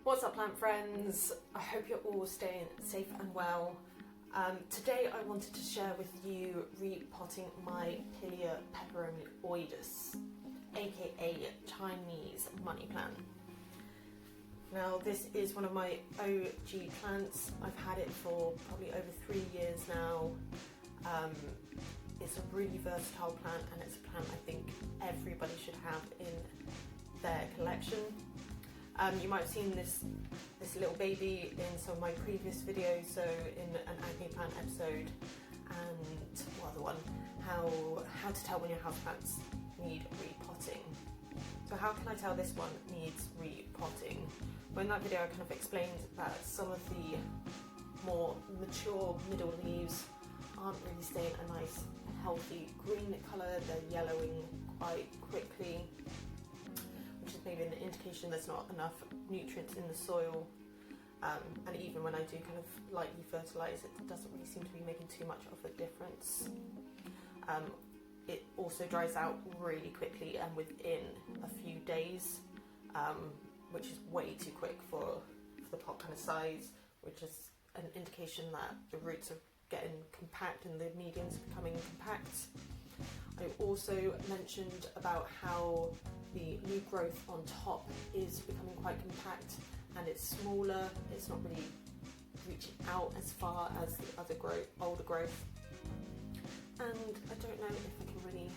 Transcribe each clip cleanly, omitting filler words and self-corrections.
What's up, plant friends? I hope you're all staying safe and well. Today I wanted to share with you repotting my Pilea peperomioides, aka Chinese money plant. Now this is one of my OG plants. I've had it for probably over 3 years now. It's a really versatile plant, and it's a plant I think everybody should have in their collection. You might have seen this little baby in some of my previous videos, so in an acne plant episode, and what other one? How to tell when your houseplants need repotting. So how can I tell this one needs repotting? Well, in that video I kind of explained that some of the more mature middle leaves aren't really staying a nice healthy green colour, they're yellowing quite quickly, which is maybe an indication there's not enough nutrients in the soil, and even when I do kind of lightly fertilise, it doesn't really seem to be making too much of a difference. It also dries out really quickly and within a few days, which is way too quick for the pot kind of size, which is an indication that the roots are getting compact and the medium's becoming compact. I also mentioned about how the new growth on top is becoming quite compact and it's smaller, it's not really reaching out as far as the other older growth. And I don't know if I can really,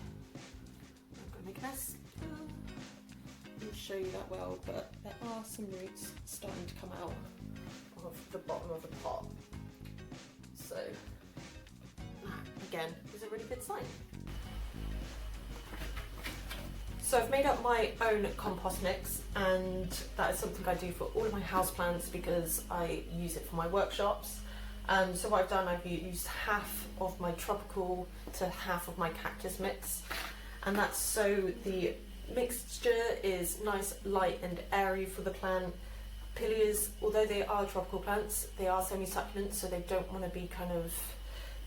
I'm going to make a mess and show you that well, but there are some roots starting to come out of the bottom of the pot. So that again is a really good sign. So I've made up my own compost mix, and that is something I do for all of my houseplants because I use it for my workshops. So what I've done, I've used half of my tropical to half of my cactus mix, and that's so the mixture is nice, light and airy for the plant. Pileas, although they are tropical plants, they are semi-succulent, so they don't want to be kind of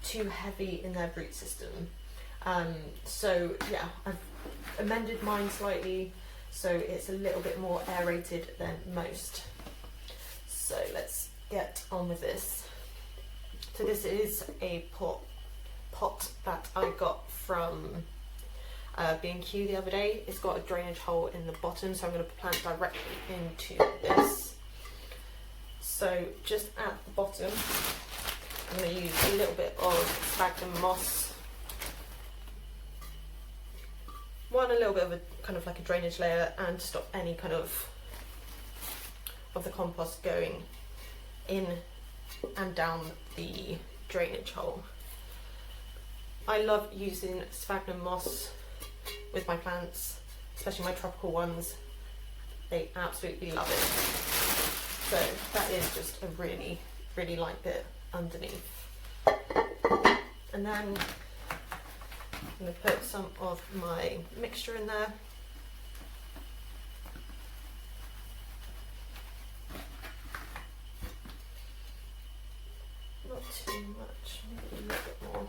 too heavy in their root system. So yeah, I've amended mine slightly so it's a little bit more aerated than most. So let's get on with this. So this is a pot that I got from B&Q the other day. It's got a drainage hole in the bottom, so I'm going to plant directly into this. So just at the bottom I'm going to use a little bit of sphagnum moss. A little bit of a kind of like a drainage layer, and stop any kind of the compost going in and down the drainage hole. I love using sphagnum moss with my plants, especially my tropical ones. They absolutely love it. So that is just a really, really light bit underneath. And then I'm going to put some of my mixture in there. Not too much, maybe a little bit more.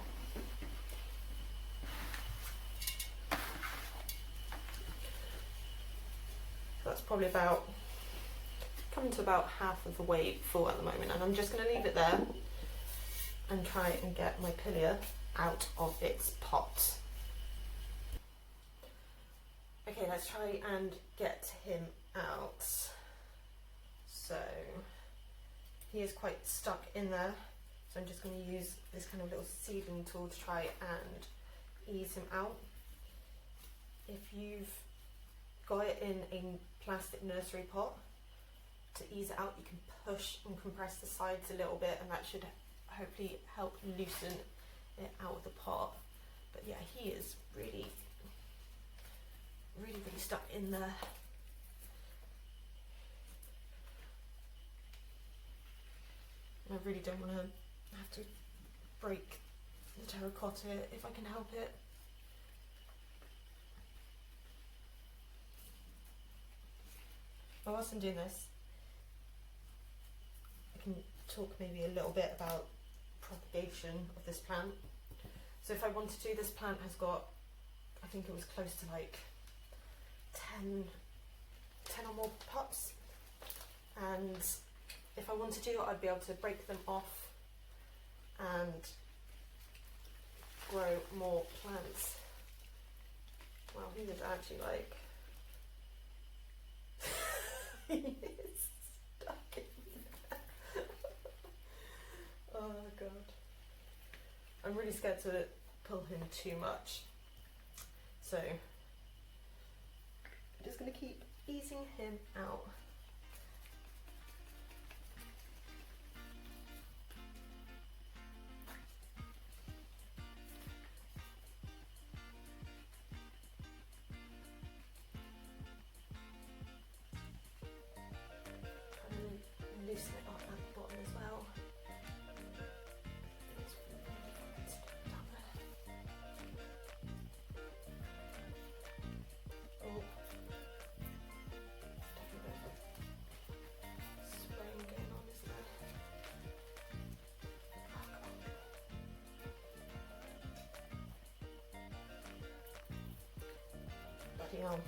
That's probably about, coming to about half of the way full at the moment, and I'm just going to leave it there and try and get my Pilea out of its pot. Okay, let's try and get him out. So he is quite stuck in there, so I'm just going to use this kind of little seedling tool to try and ease him out. If you've got it in a plastic nursery pot, to ease it out you can push and compress the sides a little bit, and that should hopefully help loosen it out of the pot. But yeah, he is really stuck in there. I really don't want to have to break the terracotta if I can help it. But whilst I'm doing this, I can talk maybe a little bit about propagation of this plant. So if I wanted to, this plant has got, I think it was close to like 10 or more pots, and if I wanted to, I'd be able to break them off and grow more plants. Wow, he is actually like he is stuck in there. Oh god. I'm really scared to pull him too much. So I'm just gonna keep easing him out. Loosen it up at the bottom as well. It's really fucking stuck down there. Oh, definitely a bit of swaying going on, isn't there? Oh, God. Bloody hell.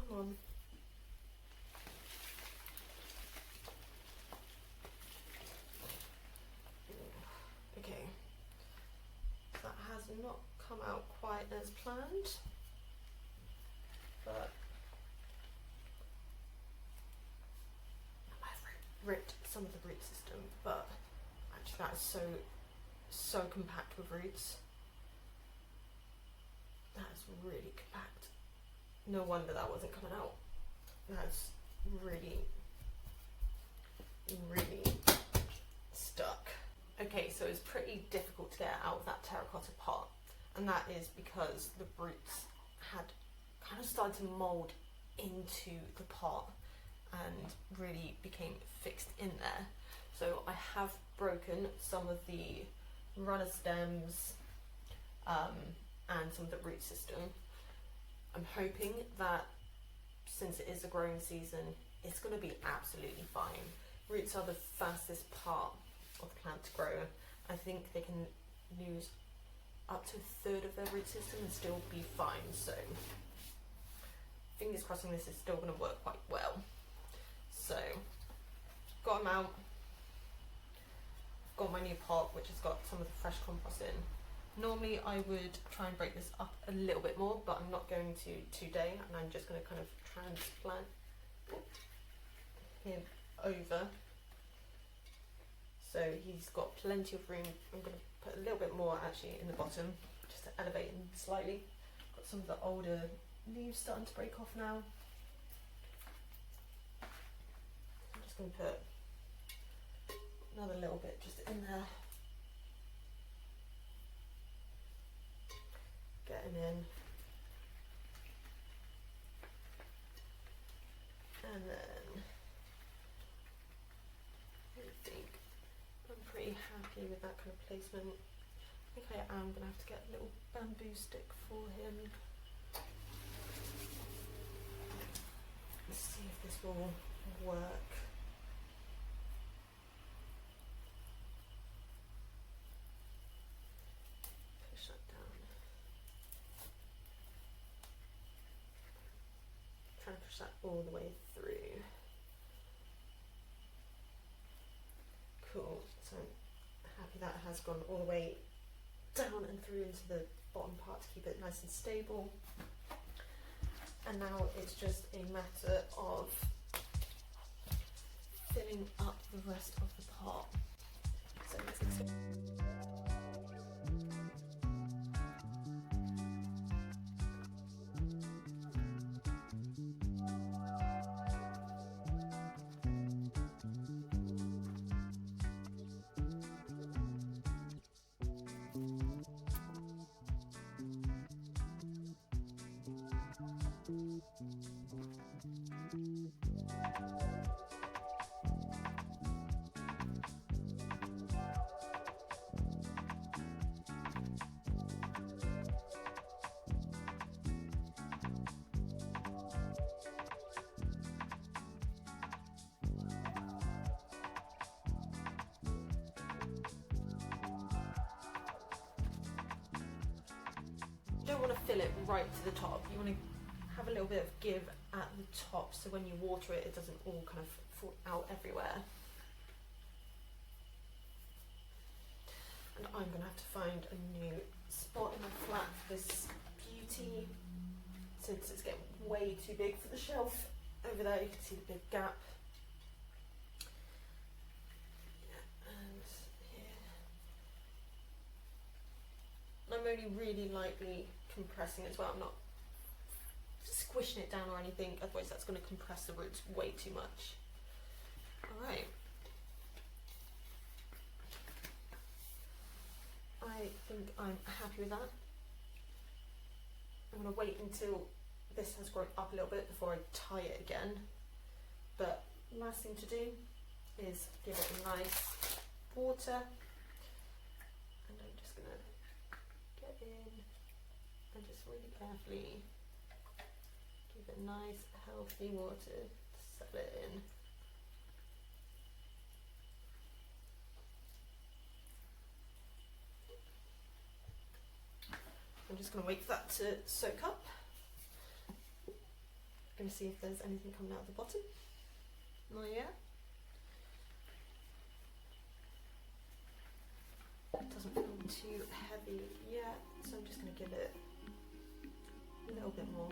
Come on. Okay, that has not come out quite as planned, but I've ripped some of the root system, but actually that is so compact with roots. That is really compact. No wonder that wasn't coming out. That's really stuck. Okay, so it's pretty difficult to get out of that terracotta pot, and that is because the roots had kind of started to mould into the pot and really became fixed in there. So I have broken some of the runner stems and some of the root system. I'm hoping that since it is a growing season, it's going to be absolutely fine. Roots are the fastest part of the plant to grow. I think they can lose up to a third of their root system and still be fine. So fingers crossing this is still going to work quite well. So got them out. Got my new pot, which has got some of the fresh compost in. Normally I would try and break this up a little bit more, but I'm not going to today, and I'm just going to kind of transplant him over. So he's got plenty of room. I'm going to put a little bit more actually in the bottom, just to elevate him slightly. Got some of the older leaves starting to break off now. I'm just going to put another little bit just in there. Get him in. And then I think I'm pretty happy with that kind of placement. I think I am going to have to get a little bamboo stick for him. Let's see if this will work. Push that down. Trying to push that all the way through. Cool. So I'm happy that has gone all the way down and through into the bottom part to keep it nice and stable. And now it's just a matter of filling up the rest of the pot. So let's get You don't want to fill it right to the top. You want to have a little bit of give at the top so when you water it, it doesn't all kind of fall out everywhere. And I'm going to have to find a new spot in my flat for this beauty, since it's getting way too big for the shelf. Over there you can see the big gap. And here. I'm only really lightly compressing as well. I'm not squishing it down or anything, otherwise that's going to compress the roots way too much. Alright. I think I'm happy with that. I'm going to wait until this has grown up a little bit before I tie it again. But last thing to do is give it a nice water. And I'm just going to get in and just really carefully give it nice healthy water to settle it in. I'm just going to wait for that to soak up. I'm going to see if there's anything coming out of the bottom. Not yet. It doesn't feel too heavy yet, so I'm just going to give it a little bit more.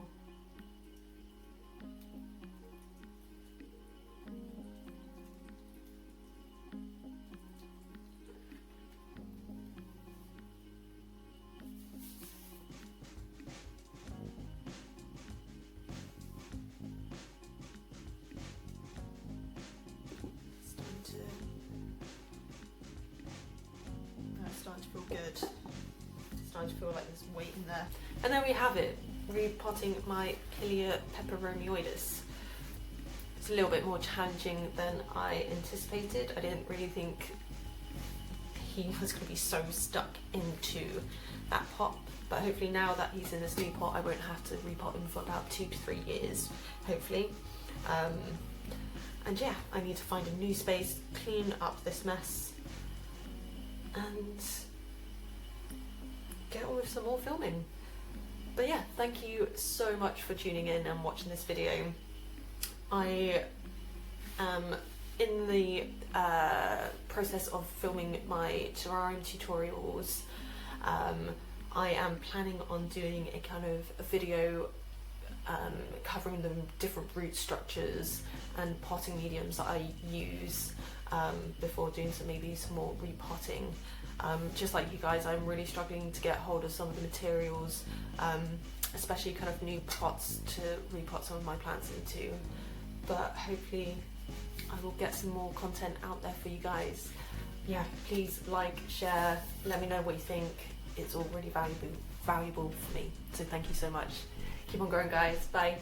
Starting to feel good. It's starting to feel like there's weight in there. And there we have it, repotting my Pilea peperomioides. It's a little bit more challenging than I anticipated. I didn't really think he was going to be so stuck into that pot, but hopefully now that he's in this new pot I won't have to repot him for about 2 to 3 years, hopefully. And yeah, I need to find a new space, clean up this mess, and get on with some more filming. But yeah, thank you so much for tuning in and watching this video. I am in the process of filming my terrarium tutorials. I am planning on doing a kind of a video covering the different root structures and potting mediums that I use before doing maybe some more repotting. Just like you guys, I'm really struggling to get hold of some of the materials, especially kind of new pots to repot some of my plants into. But hopefully I will get some more content out there for you guys. Yeah, please like, share, let me know what you think. It's all really valuable for me. So thank you so much. Keep on growing, guys. Bye.